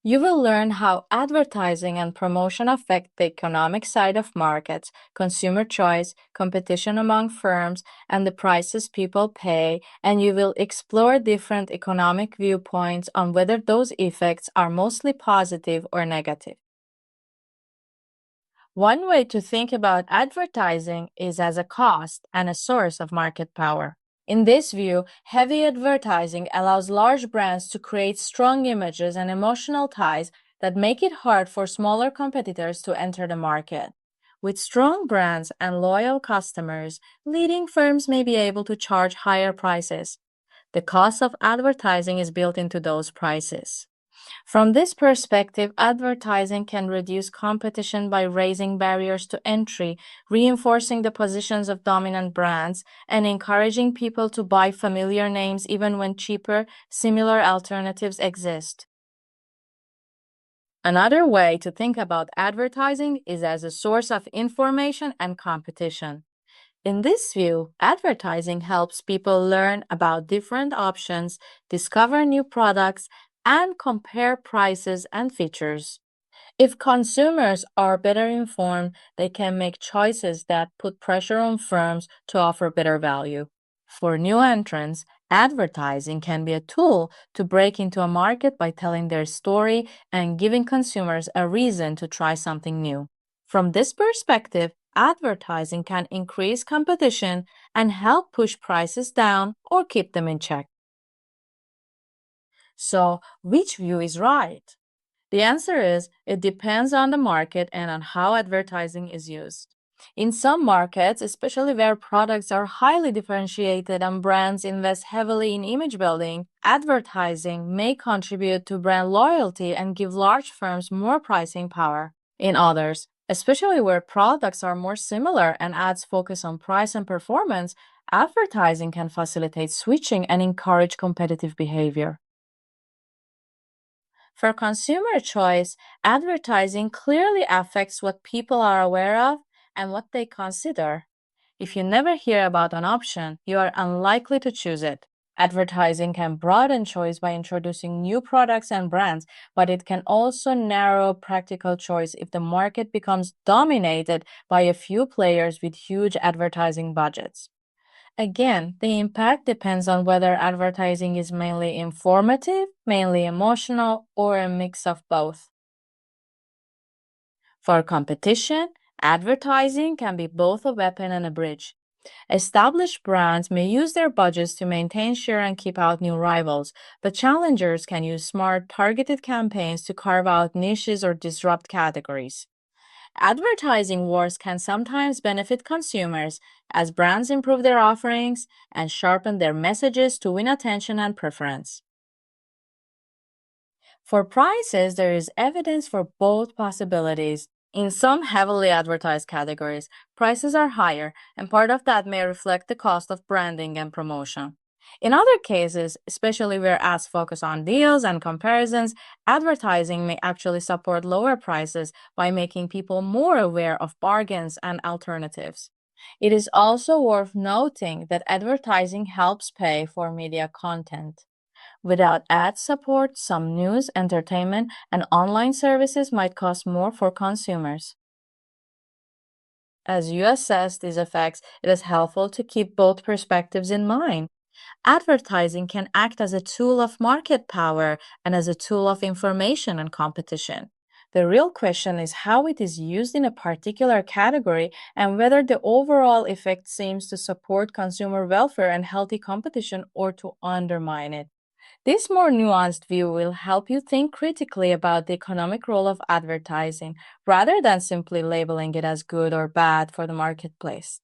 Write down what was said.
You will learn how advertising and promotion affect the economic side of markets, consumer choice, competition among firms, and the prices people pay, and you will explore different economic viewpoints on whether those effects are mostly positive or negative. One way to think about advertising is as a cost and a source of market power. In this view, heavy advertising allows large brands to create strong images and emotional ties that make it hard for smaller competitors to enter the market. With strong brands and loyal customers, leading firms may be able to charge higher prices. The cost of advertising is built into those prices. From this perspective, advertising can reduce competition by raising barriers to entry, reinforcing the positions of dominant brands, and encouraging people to buy familiar names even when cheaper, similar alternatives exist. Another way to think about advertising is as a source of information and competition. In this view, advertising helps people learn about different options, discover new products, and compare prices and features. If consumers are better informed, they can make choices that put pressure on firms to offer better value. For new entrants, advertising can be a tool to break into a market by telling their story and giving consumers a reason to try something new. From this perspective, advertising can increase competition and help push prices down or keep them in check. So, which view is right? The answer is it depends on the market and on how advertising is used. In some markets, especially where products are highly differentiated and brands invest heavily in image building, advertising may contribute to brand loyalty and give large firms more pricing power. In others, especially where products are more similar and ads focus on price and performance, advertising can facilitate switching and encourage competitive behavior. For consumer choice, advertising clearly affects what people are aware of and what they consider. If you never hear about an option, you are unlikely to choose it. Advertising can broaden choice by introducing new products and brands, but it can also narrow practical choice if the market becomes dominated by a few players with huge advertising budgets. Again, the impact depends on whether advertising is mainly informative, mainly emotional, or a mix of both. For competition, advertising can be both a weapon and a bridge. Established brands may use their budgets to maintain share and keep out new rivals, but challengers can use smart, targeted campaigns to carve out niches or disrupt categories. Advertising wars can sometimes benefit consumers as brands improve their offerings and sharpen their messages to win attention and preference. For prices, there is evidence for both possibilities. In some heavily advertised categories, prices are higher, and part of that may reflect the cost of branding and promotion. In other cases, especially where ads focus on deals and comparisons, advertising may actually support lower prices by making people more aware of bargains and alternatives. It is also worth noting that advertising helps pay for media content. Without ad support, some news, entertainment, and online services might cost more for consumers. As you assess these effects, it is helpful to keep both perspectives in mind. Advertising can act as a tool of market power and as a tool of information and competition. The real question is how it is used in a particular category and whether the overall effect seems to support consumer welfare and healthy competition or to undermine it. This more nuanced view will help you think critically about the economic role of advertising rather than simply labeling it as good or bad for the marketplace.